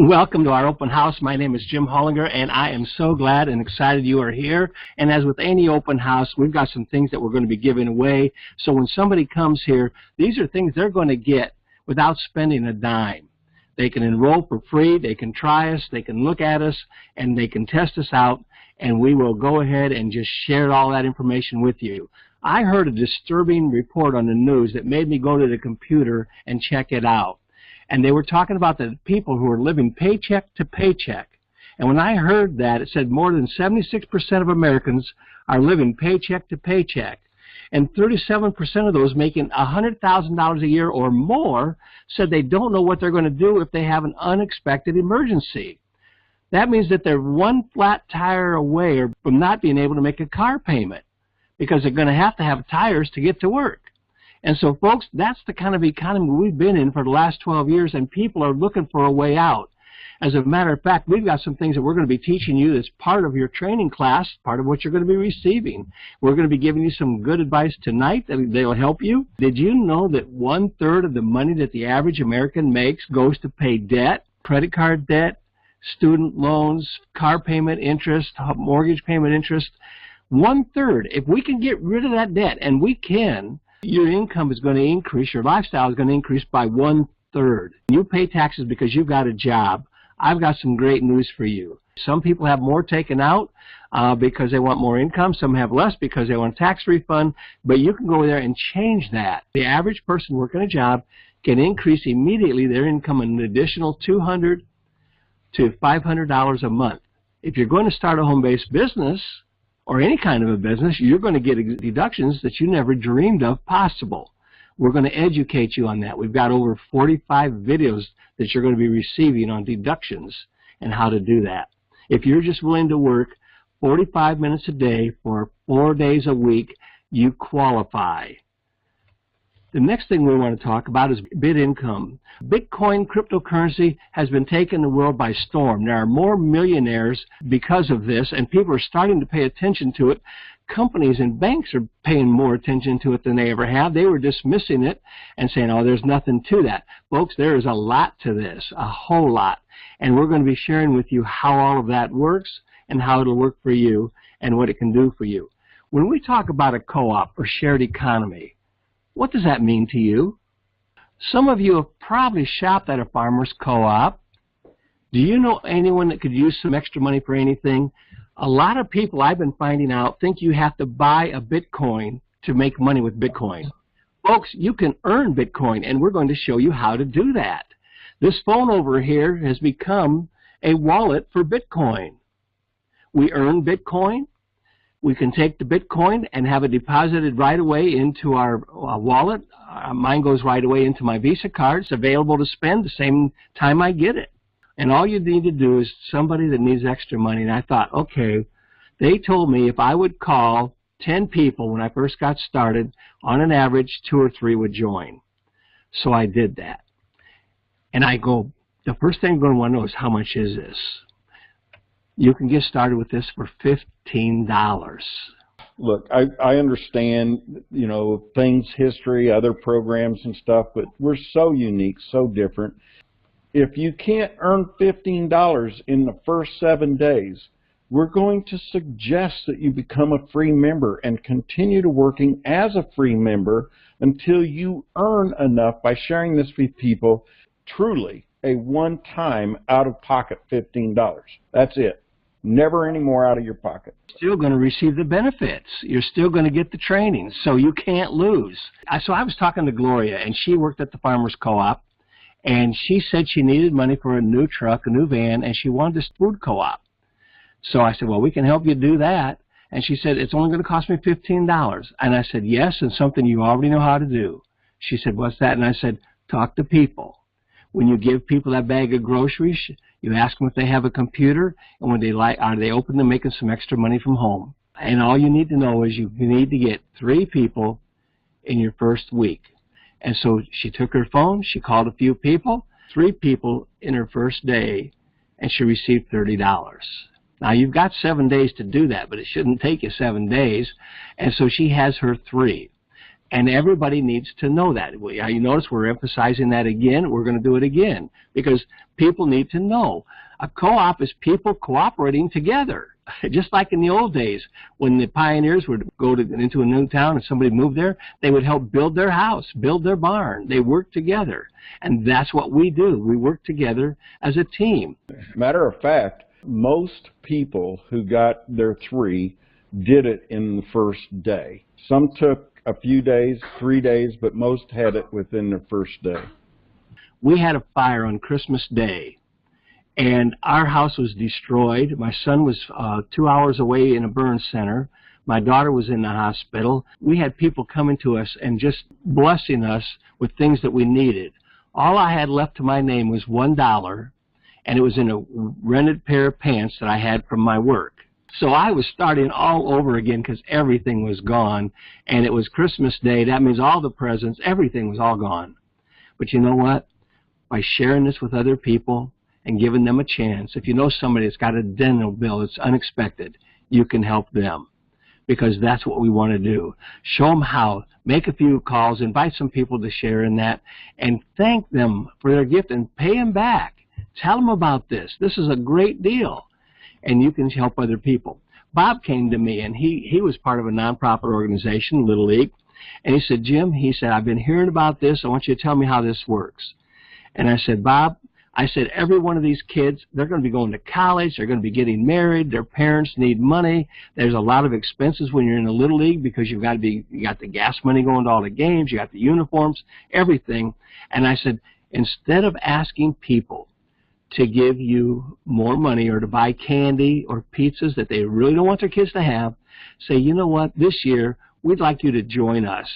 Welcome to our open house. My name is Jim Hollinger, and I am so glad and excited you are here. And as with any open house, we've got some things that we're going to be giving away. So when somebody comes here, these are things they're going to get without spending a dime. They can enroll for free, they can try us, they can look at us, and they can test us out, and we will go ahead and just share all that information with you. I heard a disturbing report on the news that made me go to the computer and check it out. And they were talking about the people who are living paycheck to paycheck. And when I heard that, it said more than 76% of Americans are living paycheck to paycheck. And 37% of those making $100,000 a year or more said they don't know what they're going to do if they have an unexpected emergency. That means that they're one flat tire away from not being able to make a car payment because they're going to have tires to get to work. And so, folks, that's the kind of economy we've been in for the last 12 years, and people are looking for a way out. As a matter of fact, we've got some things that we're going to be teaching you as part of your training class, part of what you're going to be receiving. We're going to be giving you some good advice tonight that will help you. Did you know that 1/3 of the money that the average American makes goes to pay debt, credit card debt, student loans, car payment interest, mortgage payment interest? 1/3. If we can get rid of that debt, and we can, your income is going to increase, your lifestyle is going to increase by 1/3. You pay taxes because you've got a job. I've got some great news for you. Some people have more taken out because they want more income. Some have less because they want a tax refund. But you can go there and change that. The average person working a job can increase immediately their income an additional $200 to $500 a month. If you're going to start a home-based business, or any kind of a business, you're going to get deductions that you never dreamed of possible. We're going to educate you on that. We've got over 45 videos that you're going to be receiving on deductions and how to do that. If you're just willing to work 45 minutes a day for 4 days a week, you qualify. The next thing we want to talk about is BitIncome. Bitcoin cryptocurrency has been taking the world by storm. There are more millionaires because of this, and people are starting to pay attention to it. Companies and banks are paying more attention to it than they ever have. They were dismissing it and saying, oh, there's nothing to that. Folks, there is a lot to this, a whole lot. And we're going to be sharing with you how all of that works and how it'll work for you and what it can do for you. When we talk about a co-op or shared economy, what does that mean to you? Some of you have probably shopped at a farmer's co-op. Do you know anyone that could use some extra money for anything? A lot of people I've been finding out think you have to buy a Bitcoin to make money with Bitcoin. Folks, you can earn Bitcoin, and we're going to show you how to do that. This phone over here has become a wallet for Bitcoin. We earn Bitcoin. We can take the Bitcoin and have it deposited right away into our wallet. Mine goes right away into my Visa card. It's available to spend the same time I get it. And all you need to do is somebody that needs extra money. And I thought, okay, they told me if I would call 10 people when I first got started, on an average, 2 or 3 would join. So I did that. And I go, the first thing I'm going to want to know is how much is this? You can get started with this for $15. Look, I understand, you know, things, history, other programs and stuff, but we're so unique, so different. If you can't earn $15 in the first 7 days, we're going to suggest that you become a free member and continue to working as a free member until you earn enough by sharing this with people, truly a one-time out-of-pocket $15. That's it. Never any more out of your pocket. Still going to receive the benefits. You're still going to get the training, so you can't lose. So I was talking to Gloria, and she worked at the Farmers Co-op, and she said she needed money for a new truck, a new van, and she wanted this food co-op. So I said, well, we can help you do that. And she said, it's only going to cost me $15. And I said, yes, and something you already know how to do. She said, what's that? And I said, talk to people. When you give people that bag of groceries, you ask them if they have a computer, and when are they open to making some extra money from home. And all you need to know is you need to get 3 people in your first week. And so she took her phone, she called a few people, 3 people in her first day, and she received $30. Now, you've got 7 days to do that, but it shouldn't take you 7 days. And so she has her 3. And everybody needs to know that. You notice we're emphasizing that again. We're going to do it again because people need to know. A co-op is people cooperating together. Just like in the old days, when the pioneers would go into a new town and somebody moved there, they would help build their house, build their barn. They worked together. And that's what we do. We work together as a team. Matter of fact, most people who got their 3 did it in the first day. Some took a few days, 3 days, but most had it within the first day. We had a fire on Christmas Day, and our house was destroyed. My son was 2 hours away in a burn center. My daughter was in the hospital. We had people coming to us and just blessing us with things that we needed. All I had left to my name was $1, and it was in a rented pair of pants that I had from my work. So I was starting all over again because everything was gone, and it was Christmas Day. That means all the presents, everything was all gone. But you know what? By sharing this with other people and giving them a chance, if you know somebody that's got a dental bill that's unexpected, you can help them, because that's what we want to do. Show them how. Make a few calls, invite some people to share in that, and thank them for their gift and pay them back. Tell them about this. This is a great deal, and you can help other people. Bob came to me, and he was part of a nonprofit organization, Little League, and he said, Jim, he said, I've been hearing about this. I want you to tell me how this works. And I said, Bob, I said, every one of these kids, they're going to be going to college, they're going to be getting married, their parents need money. There's a lot of expenses when you're in a Little League because you got the gas money going to all the games, you got the uniforms, everything. And I said, instead of asking people to give you more money or to buy candy or pizzas that they really don't want their kids to have, say, you know what, this year we'd like you to join us,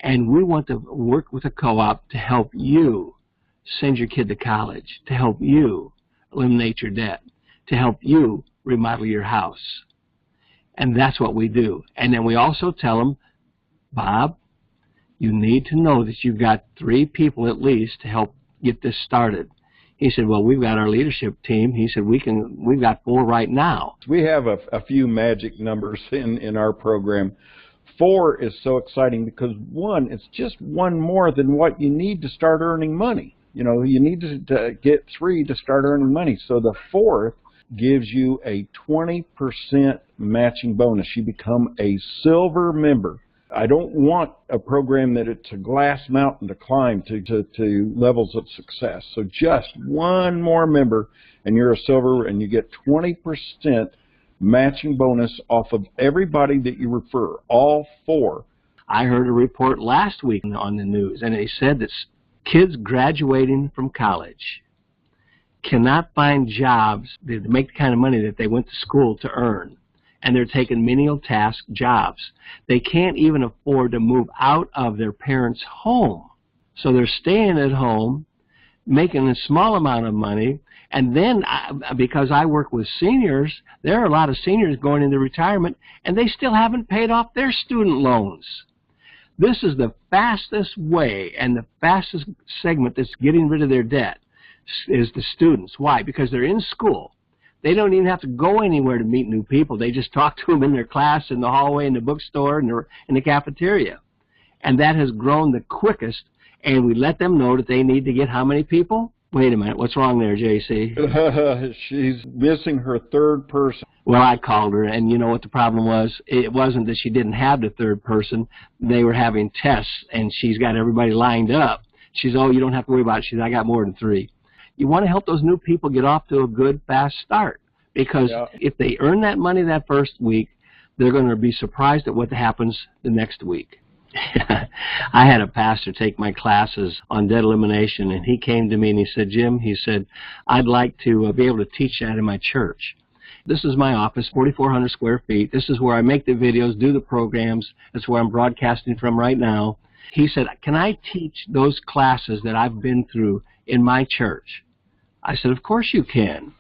and we want to work with a co-op to help you send your kid to college, to help you eliminate your debt, to help you remodel your house. And that's what we do. And then we also tell them, Bob, you need to know that you've got 3 people at least to help get this started. He said, well, we've got our leadership team. He said, we've got 4 right now. We have a few magic numbers in our program. 4 is so exciting because 1, it's just 1 more than what you need to start earning money. You know, you need to get 3 to start earning money. So the 4th gives you a 20% matching bonus. You become a silver member. I don't want a program that it's a glass mountain to climb to levels of success. So just 1 more member and you're a silver, and you get 20% matching bonus off of everybody that you refer, all 4. I heard a report last week on the news, and they said that kids graduating from college cannot find jobs that make the kind of money that they went to school to earn. And they're taking menial task jobs. They can't even afford to move out of their parents' home. So they're staying at home, making a small amount of money, and then because I work with seniors, there are a lot of seniors going into retirement, and they still haven't paid off their student loans. This is the fastest way and the fastest segment that's getting rid of their debt is the students. Why? Because they're in school. They don't even have to go anywhere to meet new people. They just talk to them in their class, in the hallway, in the bookstore, in the cafeteria. And that has grown the quickest, and we let them know that they need to get how many people? Wait a minute, what's wrong there, JC? She's missing her 3rd person. Well, I called her, and you know what the problem was? It wasn't that she didn't have the 3rd person. They were having tests, and she's got everybody lined up. She's, oh, you don't have to worry about it. She's, I got more than 3. You want to help those new people get off to a good, fast start, because if they earn that money that first week, they're going to be surprised at what happens the next week. I had a pastor take my classes on debt elimination, and he came to me and he said, Jim, he said, I'd like to be able to teach that in my church. This is my office, 4,400 square feet. This is where I make the videos, do the programs. That's where I'm broadcasting from right now. He said, can I teach those classes that I've been through in my church? I said, of course you can.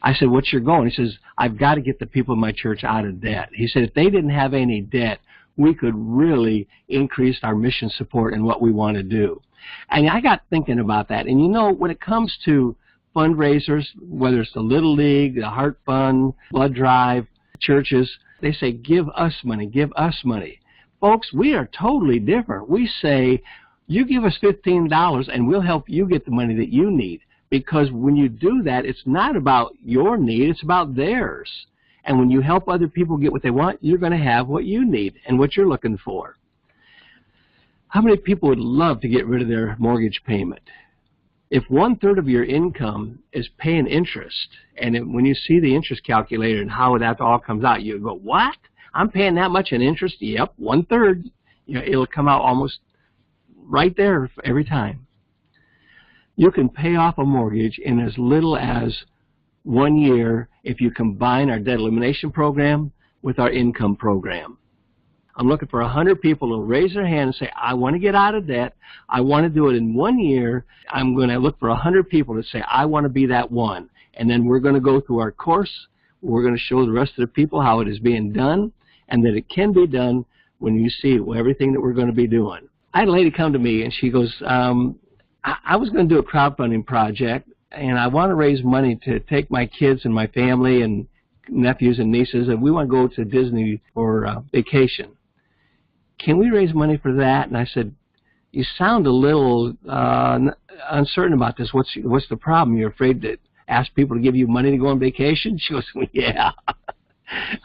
I said, what's your goal? He says, I've got to get the people in my church out of debt. He said, if they didn't have any debt, we could really increase our mission support and what we want to do. And I got thinking about that. And you know, when it comes to fundraisers, whether it's the Little League, the Heart Fund, Blood Drive, churches, they say, give us money, give us money. Folks, we are totally different. We say, you give us $15 and we'll help you get the money that you need. Because when you do that, it's not about your need, it's about theirs. And when you help other people get what they want, you're going to have what you need and what you're looking for. How many people would love to get rid of their mortgage payment? If 1/3 of your income is paying interest, and when you see the interest calculator and how that all comes out, you go, what? I'm paying that much in interest? Yep, 1/3. You know, it'll come out almost right there every time. You can pay off a mortgage in as little as 1 year if you combine our debt elimination program with our income program. I'm looking for 100 people who will raise their hand and say, I want to get out of debt. I want to do it in 1 year. I'm going to look for 100 people to say, I want to be that one. And then we're going to go through our course. We're going to show the rest of the people how it is being done and that it can be done when you see everything that we're going to be doing. I had a lady come to me and she goes, I was going to do a crowdfunding project and I want to raise money to take my kids and my family and nephews and nieces, and we want to go to Disney for vacation. Can we raise money for that? And I said, you sound a little uncertain about this. What's the problem? You're afraid to ask people to give you money to go on vacation? She goes, yeah.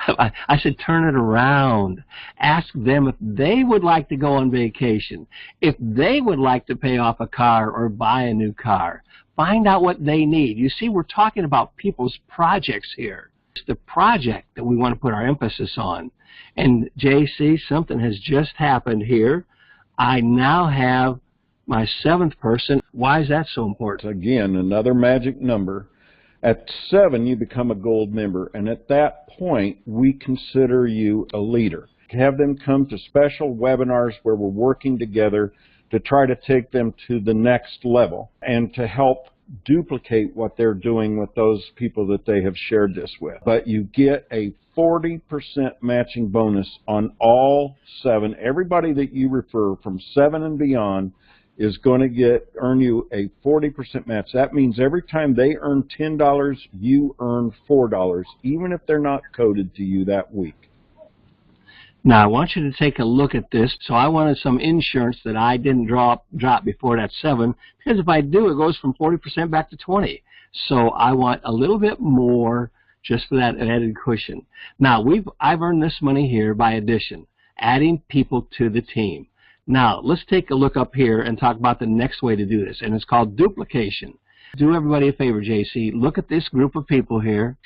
I said, turn it around. Ask them if they would like to go on vacation, if they would like to pay off a car or buy a new car. Find out what they need. You see, we're talking about people's projects here. It's the project that we want to put our emphasis on. And JC, something has just happened here. I now have my 7th person. Why is that so important? Again, another magic number. At 7, you become a gold member, and at that point, we consider you a leader. Have them come to special webinars where we're working together to try to take them to the next level and to help duplicate what they're doing with those people that they have shared this with. But you get a 40% matching bonus on all 7. Everybody that you refer from 7 and beyond is going to earn you a 40% match. That means every time they earn $10, you earn $4, even if they're not coded to you that week. Now, I want you to take a look at this. So I wanted some insurance that I didn't drop before that 7, because if I do, it goes from 40% back to 20. So I want a little bit more just for that added cushion. Now, I've earned this money here by addition, adding people to the team. Now, let's take a look up here and talk about the next way to do this, and it's called duplication. Do everybody a favor, JC. Look at this group of people here,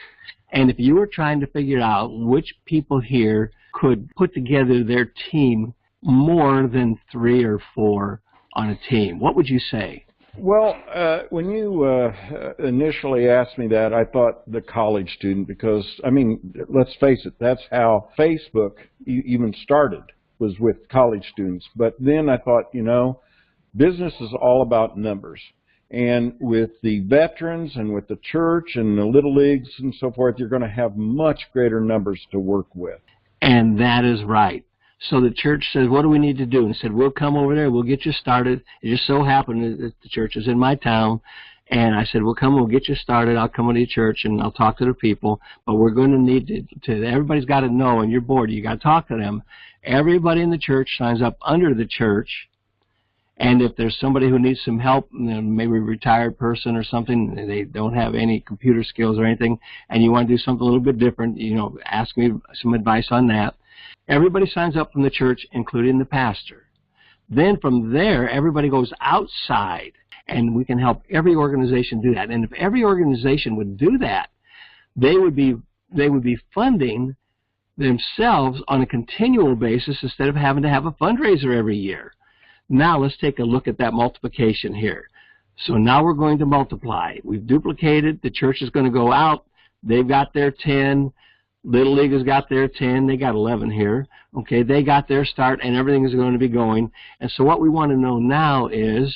and if you were trying to figure out which people here could put together their team more than 3 or 4 on a team, what would you say? Well, when you initially asked me that, I thought the college student, because, I mean, let's face it, that's how Facebook even started, was with college students. But then I thought, you know, business is all about numbers. And with the veterans and with the church and the little leagues and so forth, you're going to have much greater numbers to work with. And that is right. So the church says, what do we need to do? And said, we'll come over there, we'll get you started. It just so happened that the church is in my town. And I said, well, come, we'll get you started. I'll come to your church and I'll talk to the people. But we're going to need to everybody's got to know, and you're bored, you got to talk to them. Everybody in the church signs up under the church. And if there's somebody who needs some help, maybe a retired person or something, they don't have any computer skills or anything, and you want to do something a little bit different, you know, ask me some advice on that. Everybody signs up from the church, including the pastor. Then from there, everybody goes outside, and we can help every organization do that. And if every organization would do that, they would be funding themselves on a continual basis instead of having to have a fundraiser every year. Now let's take a look at that multiplication here. So now we're going to multiply. We've duplicated. The church is going to go out. They've got their 10. Little League has got their 10. They got 11 here. Okay, they got their start, and everything is going to be going. And so what we want to know now is,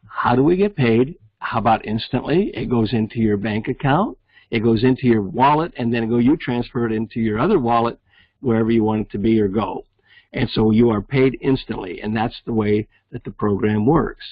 how do we get paid? How about instantly? It goes into your bank account. It goes into your wallet, and then you transfer it into your other wallet, wherever you want it to be or go. And so you are paid instantly, and that's the way that the program works.